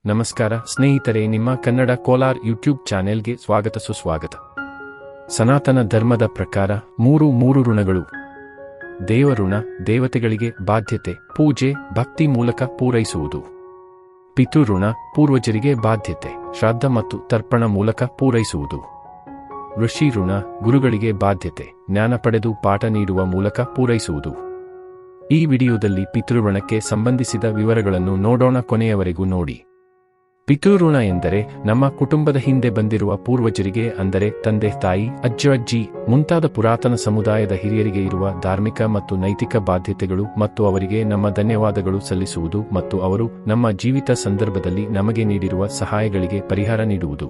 ನಮಸ್ಕಾರ ಸ್ನೇಹಿತರೆ, ನಿಮ್ಮ ಕನ್ನಡ ಕೋಲಾರ್ ಯೂಟ್ಯೂಬ್ ಚಾನೆಲ್ಗೆ ಸ್ವಾಗತ ಸುಸ್ವಾಗತ. ಸನಾತನ ಧರ್ಮದ ಪ್ರಕಾರ ಮೂರು ಋಣಗಳು. ದೇವಋಣ, ದೇವತೆಗಳಿಗೆ ಬಾಧ್ಯತೆ, ಪೂಜೆ, ಭಕ್ತಿ ಮೂಲಕ ಪೂರೈಸುವುದು. ಪಿತೃಋಣ, ಪೂರ್ವಜರಿಗೆ ಬಾಧ್ಯತೆ, ಶ್ರಾದ್ದ ಮತ್ತು ತರ್ಪಣ ಮೂಲಕ ಪೂರೈಸುವುದು. ಋಷಿ ಋಣ, ಗುರುಗಳಿಗೆ ಬಾಧ್ಯತೆ, ಜ್ಞಾನ ಪಡೆದು ಪಾಠ ನೀಡುವ ಮೂಲಕ ಪೂರೈಸುವುದು. ಈ ವಿಡಿಯೋದಲ್ಲಿ ಪಿತೃಋಣಕ್ಕೆ ಸಂಬಂಧಿಸಿದ ವಿವರಗಳನ್ನು ನೋಡೋಣ, ಕೊನೆಯವರೆಗೂ ನೋಡಿ. ಪಿತೃಋಣ ಎಂದರೆ ನಮ್ಮ ಕುಟುಂಬದ ಹಿಂದೆ ಬಂದಿರುವ ಪೂರ್ವಜರಿಗೆ, ಅಂದರೆ ತಂದೆ, ತಾಯಿ, ಅಜ್ಜ-ಅಜ್ಜಿ ಮುಂತಾದ ಪುರಾತನ ಸಮುದಾಯದ ಹಿರಿಯರಿಗೆ ಇರುವ ಧಾರ್ಮಿಕ ಮತ್ತು ನೈತಿಕ ಬಾಧ್ಯತೆಗಳು ಮತ್ತು ಅವರಿಗೆ ನಮ್ಮ ಧನ್ಯವಾದಗಳು ಸಲ್ಲಿಸುವುದು ಮತ್ತು ಅವರು ನಮ್ಮ ಜೀವಿತ ಸಂದರ್ಭದಲ್ಲಿ ನಮಗೆ ನೀಡಿರುವ ಸಹಾಯಗಳಿಗೆ ಪರಿಹಾರ ನೀಡುವುದು.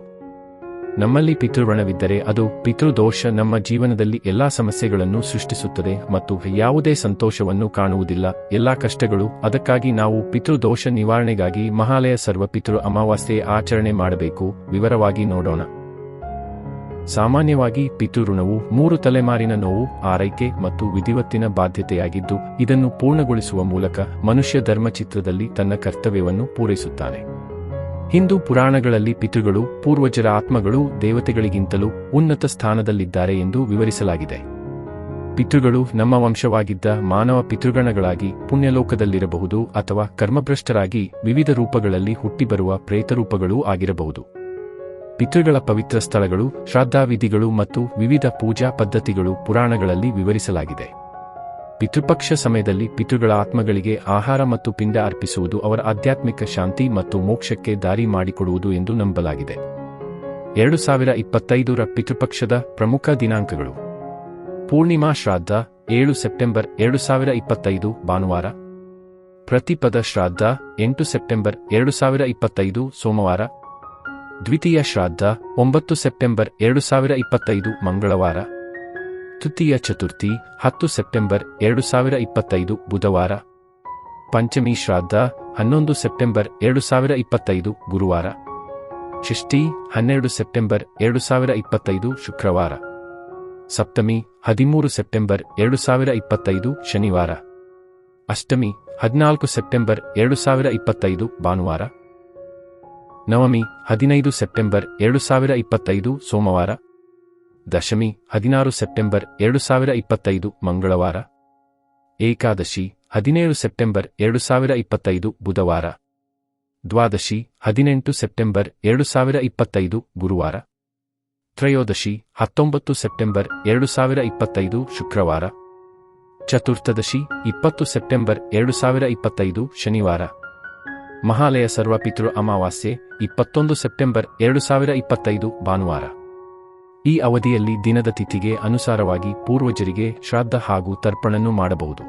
ನಮ್ಮಲ್ಲಿ ಪಿತೃಋಣವಿದ್ದರೆ ಅದು ಪಿತೃದೋಷ ನಮ್ಮ ಜೀವನದಲ್ಲಿ ಎಲ್ಲಾ ಸಮಸ್ಯೆಗಳನ್ನು ಸೃಷ್ಟಿಸುತ್ತದೆ ಮತ್ತು ಯಾವುದೇ ಸಂತೋಷವನ್ನು ಕಾಣುವುದಿಲ್ಲ, ಎಲ್ಲಾ ಕಷ್ಟಗಳು. ಅದಕ್ಕಾಗಿ ನಾವು ಪಿತೃದೋಷ ನಿವಾರಣೆಗಾಗಿ ಮಹಾಲಯ ಸರ್ವ ಪಿತೃ ಅಮಾವಾಸ್ಯೆ ಆಚರಣೆ ಮಾಡಬೇಕು. ವಿವರವಾಗಿ ನೋಡೋಣ. ಸಾಮಾನ್ಯವಾಗಿ ಪಿತೃಋಣವು 3 ತಲೆಮಾರಿನ ನೋವು, ಆರೈಕೆ ಮತ್ತು ವಿಧಿವತ್ತಿನ ಬಾಧ್ಯತೆಯಾಗಿದ್ದು, ಇದನ್ನು ಪೂರ್ಣಗೊಳಿಸುವ ಮೂಲಕ ಮನುಷ್ಯ ಧರ್ಮಚಿತ್ರದಲ್ಲಿ ತನ್ನ ಕರ್ತವ್ಯವನ್ನು ಪೂರೈಸುತ್ತಾನೆ. ಹಿಂದೂ ಪುರಾಣಗಳಲ್ಲಿ ಪಿತೃಗಳು, ಪೂರ್ವಜರ ಆತ್ಮಗಳು ದೇವತೆಗಳಿಗಿಂತಲೂ ಉನ್ನತ ಸ್ಥಾನದಲ್ಲಿದ್ದಾರೆ ಎಂದು ವಿವರಿಸಲಾಗಿದೆ. ಪಿತೃಗಳು ನಮ್ಮ ವಂಶವಾಗಿದ್ದ ಮಾನವ ಪಿತೃಗಣಗಳಾಗಿ ಪುಣ್ಯಲೋಕದಲ್ಲಿರಬಹುದು ಅಥವಾ ಕರ್ಮಭ್ರಷ್ಟರಾಗಿ ವಿವಿಧ ರೂಪಗಳಲ್ಲಿ ಹುಟ್ಟಿಬರುವ ಪ್ರೇತರೂಪಗಳೂ ಆಗಿರಬಹುದು. ಪಿತೃಗಳ ಪವಿತ್ರ ಸ್ಥಳಗಳು, ಶ್ರಾದ್ದಾವಿಧಿಗಳು ಮತ್ತು ವಿವಿಧ ಪೂಜಾ ಪದ್ಧತಿಗಳು ಪುರಾಣಗಳಲ್ಲಿ ವಿವರಿಸಲಾಗಿದೆ. ಪಿತೃಪಕ್ಷ ಸಮಯದಲ್ಲಿ ಪಿತೃಗಳ ಆತ್ಮಗಳಿಗೆ ಆಹಾರ ಮತ್ತು ಪಿಂಡ ಅರ್ಪಿಸುವುದು ಅವರ ಆಧ್ಯಾತ್ಮಿಕ ಶಾಂತಿ ಮತ್ತು ಮೋಕ್ಷಕ್ಕೆ ದಾರಿ ಮಾಡಿಕೊಡುವುದು ಎಂದು ನಂಬಲಾಗಿದೆ. 2025ರ ಪಿತೃಪಕ್ಷದ ಪ್ರಮುಖ ದಿನಾಂಕಗಳು: ಪೂರ್ಣಿಮಾ ಶ್ರಾದ್ದ 7 ಸೆಪ್ಟೆಂಬರ್ 2025 ಭಾನುವಾರ. ಪ್ರತಿಪದ ಶ್ರಾದ್ದ 8 ಸೆಪ್ಟೆಂಬರ್ 2025 ಸೋಮವಾರ. ದ್ವಿತೀಯ ಶ್ರಾದ್ದ 9 ಸೆಪ್ಟೆಂಬರ್ 2025 ಮಂಗಳವಾರ. ತೃತೀಯ ಚತುರ್ಥಿ 10 ಸೆಪ್ಟೆಂಬರ್ 2025 ಬುಧವಾರ. ಪಂಚಮಿ ಶ್ರಾದ್ದ 11 ಸೆಪ್ಟೆಂಬರ್ 2025 ಗುರುವಾರ. ಷಷ್ಠಿ 12 ಸೆಪ್ಟೆಂಬರ್ 2025 ಶುಕ್ರವಾರ. ಸಪ್ತಮಿ 13 ಸೆಪ್ಟೆಂಬರ್ 2025 ಶನಿವಾರ. ಅಷ್ಟಮಿ 14 ಸೆಪ್ಟೆಂಬರ್ 2025 ಭಾನುವಾರ. ನವಮಿ 15 ಸೆಪ್ಟೆಂಬರ್ 2025 ಸೋಮವಾರ. ದಶಮಿ 16 ಸೆಪ್ಟೆಂಬರ್ 2025 ಮಂಗಳವಾರ. ಏಕಾದಶಿ 17 ಸೆಪ್ಟೆಂಬರ್ 2025 ಬುಧವಾರ. ದ್ವಾದಶಿ 18 ಸೆಪ್ಟೆಂಬರ್ 2025 ಗುರುವಾರ. ತ್ರಯೋದಶಿ 19 ಸೆಪ್ಟೆಂಬರ್ 2025 ಶುಕ್ರವಾರ. ಚತುರ್ಥದಶಿ 20 ಸೆಪ್ಟೆಂಬರ್ 2025 ಶನಿವಾರ. ಮಹಾಲಯ ಸರ್ವಪಿತೃ ಅಮಾವಾಸ್ಯೆ 21 ಸೆಪ್ಟೆಂಬರ್ 2025 ಭಾನುವಾರ. ಈ ಅವಧಿಯಲ್ಲಿ ದಿನದ ತಿಥಿಗೆ ಅನುಸಾರವಾಗಿ ಪೂರ್ವಜರಿಗೆ ಶ್ರಾದ್ದ ಹಾಗೂ ತರ್ಪಣನ್ನು ಮಾಡಬಹುದು.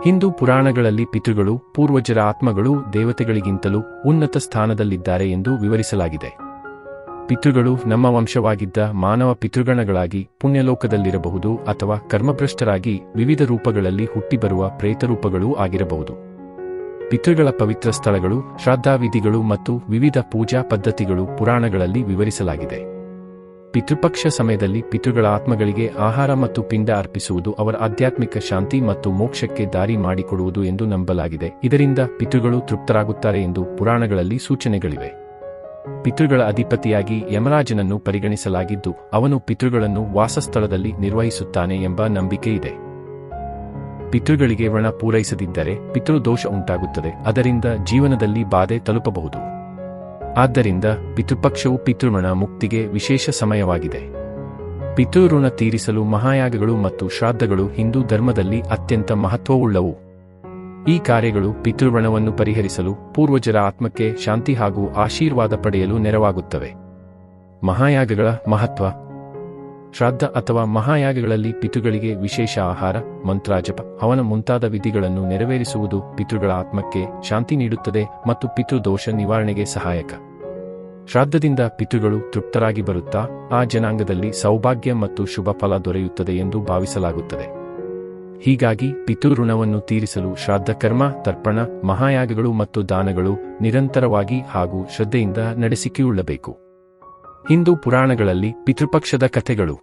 ಹಿಂದೂ ಪುರಾಣಗಳಲ್ಲಿ ಪಿತೃಗಳು, ಪೂರ್ವಜರ ಆತ್ಮಗಳು ದೇವತೆಗಳಿಗಿಂತಲೂ ಉನ್ನತ ಸ್ಥಾನದಲ್ಲಿದ್ದಾರೆ ಎಂದು ವಿವರಿಸಲಾಗಿದೆ. ಪಿತೃಗಳು ನಮ್ಮ ವಂಶವಾಗಿದ್ದ ಮಾನವ ಪಿತೃಗಣಗಳಾಗಿ ಪುಣ್ಯಲೋಕದಲ್ಲಿರಬಹುದು ಅಥವಾ ಕರ್ಮಭ್ರಷ್ಟರಾಗಿ ವಿವಿಧ ರೂಪಗಳಲ್ಲಿ ಹುಟ್ಟಿಬರುವ ಪ್ರೇತರೂಪಗಳೂ ಆಗಿರಬಹುದು. ಪಿತೃಗಳ ಪವಿತ್ರ ಸ್ಥಳಗಳು, ಶ್ರಾದ್ದಾವಿಧಿಗಳು ಮತ್ತು ವಿವಿಧ ಪೂಜಾ ಪದ್ಧತಿಗಳು ಪುರಾಣಗಳಲ್ಲಿ ವಿವರಿಸಲಾಗಿದೆ. ಪಿತೃಪಕ್ಷ ಸಮಯದಲ್ಲಿ ಪಿತೃಗಳ ಆತ್ಮಗಳಿಗೆ ಆಹಾರ ಮತ್ತು ಪಿಂಡ ಅರ್ಪಿಸುವುದು ಅವರ ಆಧ್ಯಾತ್ಮಿಕ ಶಾಂತಿ ಮತ್ತು ಮೋಕ್ಷಕ್ಕೆ ದಾರಿ ಮಾಡಿಕೊಡುವುದು ಎಂದು ನಂಬಲಾಗಿದೆ. ಇದರಿಂದ ಪಿತೃಗಳು ತೃಪ್ತರಾಗುತ್ತಾರೆ ಎಂದು ಪುರಾಣಗಳಲ್ಲಿ ಸೂಚನೆಗಳಿವೆ. ಪಿತೃಗಳ ಅಧಿಪತಿಯಾಗಿ ಯಮರಾಜನನ್ನು ಪರಿಗಣಿಸಲಾಗಿದ್ದು, ಅವನು ಪಿತೃಗಳನ್ನು ವಾಸಸ್ಥಳದಲ್ಲಿ ನಿರ್ವಹಿಸುತ್ತಾನೆ ಎಂಬ ನಂಬಿಕೆ ಇದೆ. ಪಿತೃಗಳಿಗೆ ಋಣ ಪೂರೈಸದಿದ್ದರೆ ಪಿತೃದೋಷ ಉಂಟಾಗುತ್ತದೆ, ಅದರಿಂದ ಜೀವನದಲ್ಲಿ ಬಾಧೆ ತಲುಪಬಹುದು. ಆದ್ದರಿಂದ ಪಿತೃಪಕ್ಷವು ಪಿತೃಋಣ ಮುಕ್ತಿಗೆ ವಿಶೇಷ ಸಮಯವಾಗಿದೆ. ಪಿತೃಋಣ ತೀರಿಸಲು ಮಹಾಯಾಗಗಳು ಮತ್ತು ಶ್ರಾದ್ದಗಳು ಹಿಂದೂ ಧರ್ಮದಲ್ಲಿ ಅತ್ಯಂತ ಮಹತ್ವವುಳ್ಳವು. ಈ ಕಾರ್ಯಗಳು ಪಿತೃಋಣವನ್ನು ಪರಿಹರಿಸಲು, ಪೂರ್ವಜರ ಆತ್ಮಕ್ಕೆ ಶಾಂತಿ ಹಾಗೂ ಆಶೀರ್ವಾದ ಪಡೆಯಲು ನೆರವಾಗುತ್ತವೆ. ಮಹಾಯಾಗಗಳ ಮಹತ್ವ: ಶ್ರಾದ್ದ ಅಥವಾ ಮಹಾಯಾಗಗಳಲ್ಲಿ ಪಿತೃಗಳಿಗೆ ವಿಶೇಷ ಆಹಾರ, ಮಂತ್ರಾಜಪ, ಹವನ ಮುಂತಾದ ವಿಧಿಗಳನ್ನು ನೆರವೇರಿಸುವುದು ಪಿತೃಗಳ ಆತ್ಮಕ್ಕೆ ಶಾಂತಿ ನೀಡುತ್ತದೆ ಮತ್ತು ಪಿತೃದೋಷ ನಿವಾರಣೆಗೆ ಸಹಾಯಕ. ಶ್ರಾದ್ದದಿಂದ ಪಿತೃಗಳು ತೃಪ್ತರಾಗಿ ಬರುತ್ತಾ ಆ ಜನಾಂಗದಲ್ಲಿ ಸೌಭಾಗ್ಯ ಮತ್ತು ಶುಭ ಫಲ ದೊರೆಯುತ್ತದೆ ಎಂದು ಭಾವಿಸಲಾಗುತ್ತದೆ. ಹೀಗಾಗಿ ಪಿತೃಋಣವನ್ನು ತೀರಿಸಲು ಶ್ರಾದ್ದ ಕರ್ಮ, ತರ್ಪಣ, ಮಹಾಯಾಗಗಳು ಮತ್ತು ದಾನಗಳು ನಿರಂತರವಾಗಿ ಹಾಗೂ ಶ್ರದ್ಧೆಯಿಂದ ನಡೆಸಿಕೊಳ್ಳಬೇಕು. ಹಿಂದೂ ಪುರಾಣಗಳಲ್ಲಿ ಪಿತೃಪಕ್ಷದ ಕಥೆಗಳು: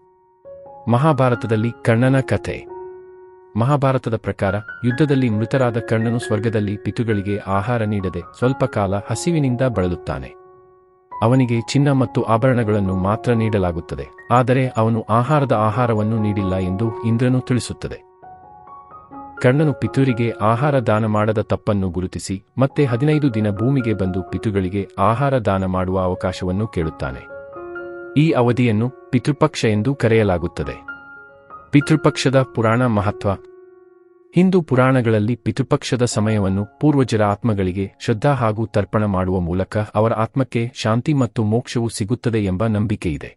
ಮಹಾಭಾರತದಲ್ಲಿ ಕರ್ಣನ ಕಥೆ, ಮಹಾಭಾರತದ ಪ್ರಕಾರ ಯುದ್ಧದಲ್ಲಿ ಮೃತರಾದ ಕರ್ಣನು ಸ್ವರ್ಗದಲ್ಲಿ ಪಿತೃಗಳಿಗೆ ಆಹಾರ ನೀಡದೆ ಸ್ವಲ್ಪ ಕಾಲ ಹಸಿವಿನಿಂದ ಬಳಲುತ್ತಾನೆ. ಅವನಿಗೆ ಚಿನ್ನ ಮತ್ತು ಆಭರಣಗಳನ್ನು ಮಾತ್ರ ನೀಡಲಾಗುತ್ತದೆ, ಆದರೆ ಅವನು ಆಹಾರವನ್ನು ನೀಡಿಲ್ಲ ಎಂದು ಇಂದ್ರನು ತಿಳಿಸುತ್ತದೆ. ಕರ್ಣನು ಪಿತೃರಿಗೆ ಆಹಾರ ದಾನ ಮಾಡದ ತಪ್ಪನ್ನು ಗುರುತಿಸಿ ಮತ್ತೆ 15 ದಿನ ಭೂಮಿಗೆ ಬಂದು ಪಿತೃಗಳಿಗೆ ಆಹಾರ ದಾನ ಮಾಡುವ ಅವಕಾಶವನ್ನು ಕೇಳುತ್ತಾನೆ. ಈ ಅವಧಿಯನ್ನು ಪಿತೃಪಕ್ಷ ಎಂದು ಕರೆಯಲಾಗುತ್ತದೆ. ಪಿತೃಪಕ್ಷದ ಪುರಾಣ ಮಹತ್ವ. ಹಿಂದೂ ಪುರಾಣಗಳಲ್ಲಿ ಪಿತೃಪಕ್ಷದ ಸಮಯವನ್ನು ಪೂರ್ವಜರ ಆತ್ಮಗಳಿಗೆ ಶ್ರದ್ಧಾ ಹಾಗೂ ತರ್ಪಣ ಮಾಡುವ ಮೂಲಕ ಅವರ ಆತ್ಮಕ್ಕೆ ಶಾಂತಿ ಮತ್ತು ಮೋಕ್ಷವು ಸಿಗುತ್ತದೆ ಎಂಬ ನಂಬಿಕೆಯಿದೆ.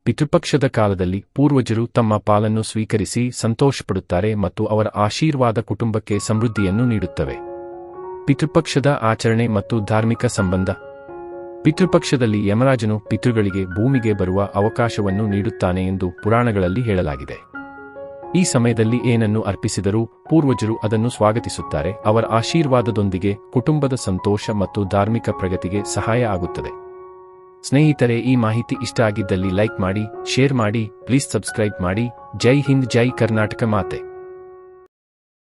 ಪಿತೃಪಕ್ಷದ ಕಾಲದಲ್ಲಿ ಪೂರ್ವಜರು ತಮ್ಮ ಪಾಲನ್ನು ಸ್ವೀಕರಿಸಿ ಸಂತೋಷಪಡುತ್ತಾರೆ ಮತ್ತು ಅವರ ಆಶೀರ್ವಾದ ಕುಟುಂಬಕ್ಕೆ ಸಮೃದ್ಧಿಯನ್ನು ನೀಡುತ್ತವೆ. ಪಿತೃಪಕ್ಷದ ಆಚರಣೆ ಮತ್ತು ಧಾರ್ಮಿಕ ಸಂಬಂಧ. ಪಿತೃಪಕ್ಷದಲ್ಲಿ ಯಮರಾಜನು ಪಿತೃಗಳಿಗೆ ಭೂಮಿಗೆ ಬರುವ ಅವಕಾಶವನ್ನು ನೀಡುತ್ತಾನೆ ಎಂದು ಪುರಾಣಗಳಲ್ಲಿ ಹೇಳಲಾಗಿದೆ. ಈ ಸಮಯದಲ್ಲಿ ಏನನ್ನು ಅರ್ಪಿಸಿದರೂ ಪೂರ್ವಜರು ಅದನ್ನು ಸ್ವಾಗತಿಸುತ್ತಾರೆ. ಅವರ ಆಶೀರ್ವಾದದೊಂದಿಗೆ ಕುಟುಂಬದ ಸಂತೋಷ ಮತ್ತು ಧಾರ್ಮಿಕ ಪ್ರಗತಿಗೆ ಸಹಾಯ ಆಗುತ್ತದೆ. ಸ್ನೇಹಿತರೆ, ಈ ಮಾಹಿತಿ ಇಷ್ಟ ಆಗಿದ್ದಲ್ಲಿ ಲೈಕ್ ಮಾಡಿ, ಶೇರ್ ಮಾಡಿ, ಪ್ಲೀಸ್ ಸಬ್ಸ್ಕ್ರೈಬ್ ಮಾಡಿ. ಜೈ ಹಿಂದ್, ಜೈ ಕರ್ನಾಟಕ ಮಾತೆ.